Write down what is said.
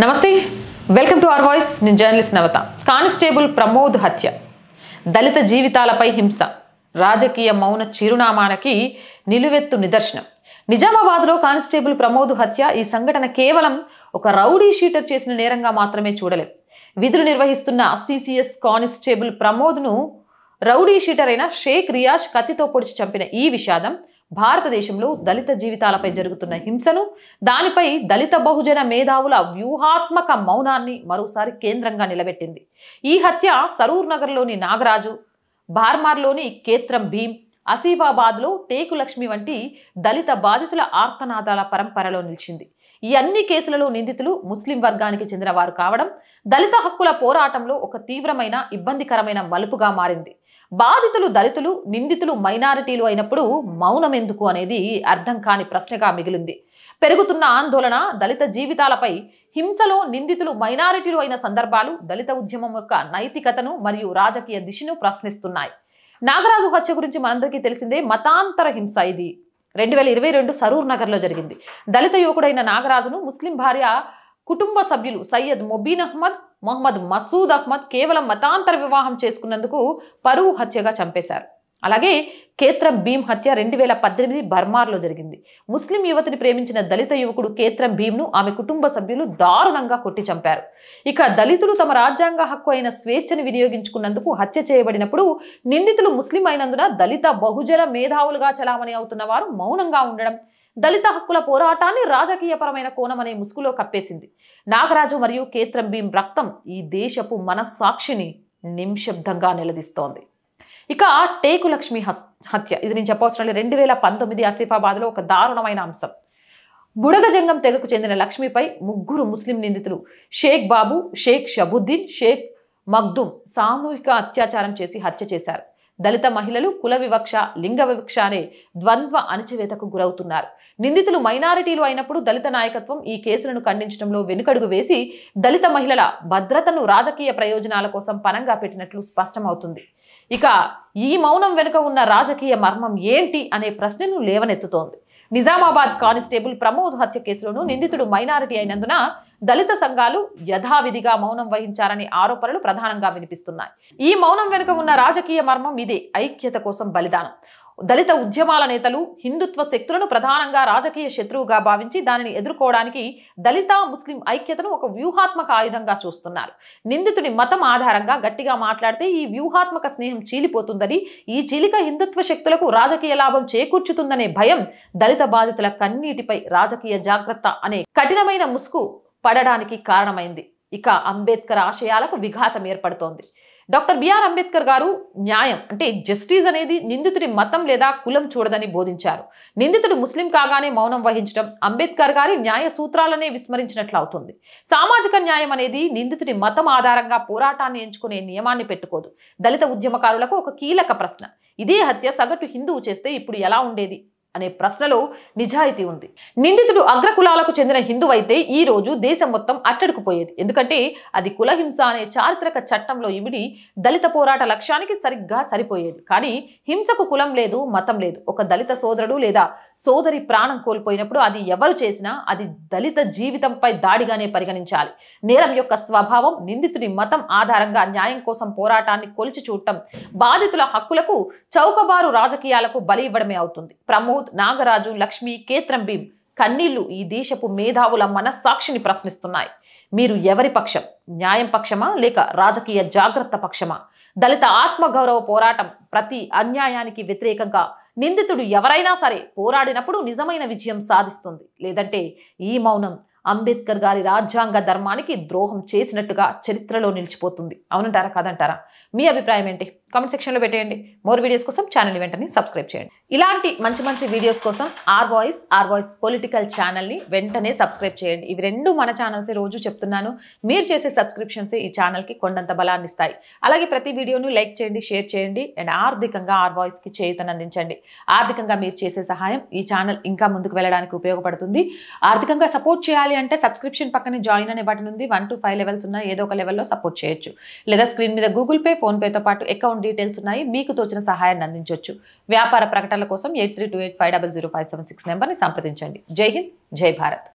నమస్తే welcome to our voice నేను journalist నవత constable Pramod హత్య దళిత జీవితాలపై హింస రాజకీయ మౌన చిరునామానికి నిలువెత్తు నిదర్శనం నిజామాబాద్లో కానిస్టేబుల్ ప్రమోద్ హత్య ఈ సంఘటన కేవలం ఒక రౌడీ షీటర్ చేసిన నేరంగా మాత్రమే చూడలేం విధులు నిర్వహిస్తున్న సిసిఎస్ కానిస్టేబుల్ ప్రమోద్ను రౌడీ షీటర్ అయిన షేక్ రియాజ్ కత్తితో పొడిచి చంపిన ఈ విషాదం భారతదేశంలో దళిత జీవితాలపై జరుగుతున్న హింసను దానిపై దళిత బహుజన మేధావుల వ్యూహాత్మక మౌనాన్ని మరోసారి కేంద్రంగా నిలబెట్టింది ఈ హత్య సరూర్ నగర్లోని నాగరాజు బార్మార్లోని కేత్రం భీం ఆసిఫాబాద్లో టేకు లక్ష్మి వంటి దళిత బాధితుల ఆర్తనాదాల పరంపరలో నిలిచింది ఈ అన్ని కేసులలో నిందితులు ముస్లిం వర్గానికి చెందిన వారు కావడం దళిత హక్కుల పోరాటంలో ఒక తీవ్రమైన ఇబ్బందికరమైన మలుపుగా మారింది బాధితులు దళితులు నిందితులు మైనారిటీలు అయినప్పుడు మౌనం ఎందుకు అనేది అర్థం కాని ప్రశ్నగా మిగిలింది పెరుగుతున్న ఆందోళన దళిత జీవితాలపై హింసలో నిందితులు మైనారిటీలు అయిన సందర్భాలు దళిత ఉద్యమం యొక్క నైతికతను మరియు రాజకీయ దిశను ప్రశ్నిస్తున్నాయి నాగరాజు హత్య గురించి మనందరికీ తెలిసిందే మతాంతర హింస ఇది 2022 సరూర్ నగర్లో జరిగింది దళిత యువకుడైన నాగరాజును ముస్లిం భార్య కుటుంబ సభ్యులు సయ్యద్ మొబీన్ అహ్మద్ మొహమ్మద్ మసూద్ అహ్మద్ కేవలం మతాంతర వివాహం చేసుకున్నందుకు పరువు హత్యగా చంపేశారు అలాగే కేత్రం భీం హత్య 2018 బర్మార్లో జరిగింది ముస్లిం యువతిని ప్రేమించిన దళిత యువకుడు కేత్రం భీంను ఆమె కుటుంబ సభ్యులు దారుణంగా కొట్టి చంపారు ఇక దళితులు తమ రాజ్యాంగ హక్కు అయిన స్వేచ్ఛను వినియోగించుకున్నందుకు హత్య చేయబడినప్పుడు నిందితులు ముస్లిం అయినందున దళిత బహుజన మేధావులుగా చలామణి అవుతున్న వారు మౌనంగా ఉండడం దళిత హక్కుల పోరాటాన్ని రాజకీయపరమైన కోణం అనే ముసుగులో కప్పేసింది నాగరాజు మరియు కేత్రం భీం రక్తం ఈ దేశపు మనస్సాక్షిని నిశ్శబ్దంగా నిలదీస్తోంది ఇక టేకు లక్ష్మి హత్య ఇది నేను చెప్పవలసిన 2019 ఆసిఫాబాద్లో ఒక దారుణమైన అంశం బుడగజంగం తెగకు చెందిన లక్ష్మిపై ముగ్గురు ముస్లిం నిందితులు షేక్ బాబు షేక్ షబుద్దీన్ షేక్ మగ్దూమ్ సామూహిక అత్యాచారం చేసి హత్య చేశారు దళిత మహిళలు కుల వివక్ష లింగ వివక్ష అనే ద్వంద్వ అణచివేతకు గురవుతున్నారు నిందితులు మైనారిటీలు అయినప్పుడు దళిత నాయకత్వం ఈ కేసులను ఖండించడంలో వెనుకడుగు వేసి దళిత మహిళల భద్రతను రాజకీయ ప్రయోజనాల కోసం పనంగా పెట్టినట్లు స్పష్టమవుతుంది ఇక ఈ మౌనం వెనుక ఉన్న రాజకీయ మర్మం ఏంటి అనే ప్రశ్నను లేవనెత్తుతోంది నిజామాబాద్ కానిస్టేబుల్ ప్రమోద్ హత్య కేసులోనూ నిందితుడు మైనారిటీ అయినందున దళిత సంఘాలు యథావిధిగా మౌనం వహించారనే ఆరోపణలు ప్రధానంగా వినిపిస్తున్నాయి ఈ మౌనం వెనుక ఉన్న రాజకీయ మర్మం ఇదే ఐక్యత కోసం బలిదానం దళిత ఉద్యమాల నేతలు హిందుత్వ శక్తులను ప్రధానంగా రాజకీయ శత్రువుగా భావించి దానిని ఎదుర్కోవడానికి దళిత ముస్లిం ఐక్యతను ఒక వ్యూహాత్మక ఆయుధంగా చూస్తున్నారు నిందితుడి మతం ఆధారంగా గట్టిగా మాట్లాడితే ఈ వ్యూహాత్మక స్నేహం చీలిపోతుందని ఈ చీలిక హిందుత్వ శక్తులకు రాజకీయ లాభం చేకూర్చుతుందనే భయం దళిత బాధితుల కన్నీటిపై రాజకీయ జాగ్రత్త అనే కఠినమైన ముసుగు పడడానికి కారణమైంది ఇక అంబేద్కర్ ఆశయాలకు విఘాతం ఏర్పడుతోంది డాక్టర్ బిఆర్ అంబేద్కర్ గారు న్యాయం అంటే జస్టిస్ అనేది నిందితుడి మతం లేదా కులం చూడదని బోధించారు నిందితుడు ముస్లిం కాగానే మౌనం వహించడం అంబేద్కర్ గారి న్యాయ సూత్రాలనే విస్మరించినట్లు అవుతుంది సామాజిక న్యాయం అనేది నిందితుడి మతం ఆధారంగా పోరాటాన్ని ఎంచుకునే నియమాన్ని పెట్టుకోదు దళిత ఉద్యమకారులకు ఒక కీలక ప్రశ్న ఇదే హత్య సగటు హిందువు చేస్తే ఇప్పుడు ఎలా ఉండేది అనే ప్రశ్నలో నిజాయితీ ఉంది నిందితుడు అగ్రకులాలకు చెందిన హిందువు అయితే ఈ రోజు దేశం మొత్తం అట్టడుకుపోయేది ఎందుకంటే అది కులహింస అనే చారిత్రక చట్టంలో ఇమిడి దళిత పోరాట లక్ష్యానికి సరిగ్గా సరిపోయేది కానీ హింసకు కులం లేదు మతం లేదు ఒక దళిత సోదరుడు లేదా సోదరి ప్రాణం కోల్పోయినప్పుడు అది ఎవరు చేసినా అది దళిత జీవితంపై దాడిగానే పరిగణించాలి నేరం యొక్క స్వభావం నిందితుడి మతం ఆధారంగా న్యాయం కోసం పోరాటాన్ని కొలిచి చూడటం బాధితుల హక్కులకు చౌకబారు రాజకీయాలకు బలి ఇవ్వడమే అవుతుంది ప్రమోద్ నాగరాజు లక్ష్మి కేత్రం భీం కన్నీళ్లు ఈ దేశపు మేధావుల మనస్సాక్షిని ప్రశ్నిస్తున్నాయి మీరు ఎవరి పక్షం న్యాయం పక్షమా లేక రాజకీయ జాగ్రత్త పక్షమా దళిత ఆత్మగౌరవ పోరాటం ప్రతి అన్యాయానికి వ్యతిరేకంగా నిందితుడు ఎవరైనా సరే పోరాడినప్పుడు నిజమైన విజయం సాధిస్తుంది లేదంటే ఈ మౌనం అంబేద్కర్ గారి రాజ్యాంగ ధర్మానికి ద్రోహం చేసినట్టుగా చరిత్రలో నిలిచిపోతుంది అవునంటారా కాదంటారా మీ అభిప్రాయం ఏంటి కామెంట్ సెక్షన్లో పెట్టేయండి మోర్ వీడియోస్ కోసం ఛానల్ని వెంటనే సబ్స్క్రైబ్ చేయండి ఇలాంటి మంచి మంచి వీడియోస్ కోసం ఆర్ వాయిస్ పొలిటికల్ ఛానల్ని వెంటనే సబ్స్క్రైబ్ చేయండి ఇవి రెండు మన ఛానల్సే రోజు చెప్తున్నాను మీరు చేసే సబ్స్క్రిప్షన్సే ఈ ఛానల్కి కొండంత బలాన్ని ఇస్తాయి అలాగే ప్రతి వీడియోను లైక్ చేయండి షేర్ చేయండి అండ్ ఆర్థికంగా ఆర్ వాయిస్కి చేయూతనందించండి ఆర్థికంగా మీరు చేసే సహాయం ఈ ఛానల్ ఇంకా ముందుకు వెళ్ళడానికి ఉపయోగపడుతుంది ఆర్థికంగా సపోర్ట్ చేయాలి అంటే సబ్స్క్రిప్షన్ పక్కనే జాయిన్ అనే బటన్ ఉంది 1 to 5 లెవెల్స్ ఉన్నాయి ఏదో ఒక లెవెల్లో సపోర్ట్ చేయొచ్చు లేదా స్క్రీన్ మీద గూగుల్ పే ఫోన్ పేతో పాటు అకౌంట్ డీటెయిల్స్ ఉన్నాయి మీకు తోచిన సహాయాన్ని అందించవచ్చు వ్యాపార ప్రకటనల కోసం 8328500576 నెంబర్ని సంప్రదించండి జై హింద్ జై భారత్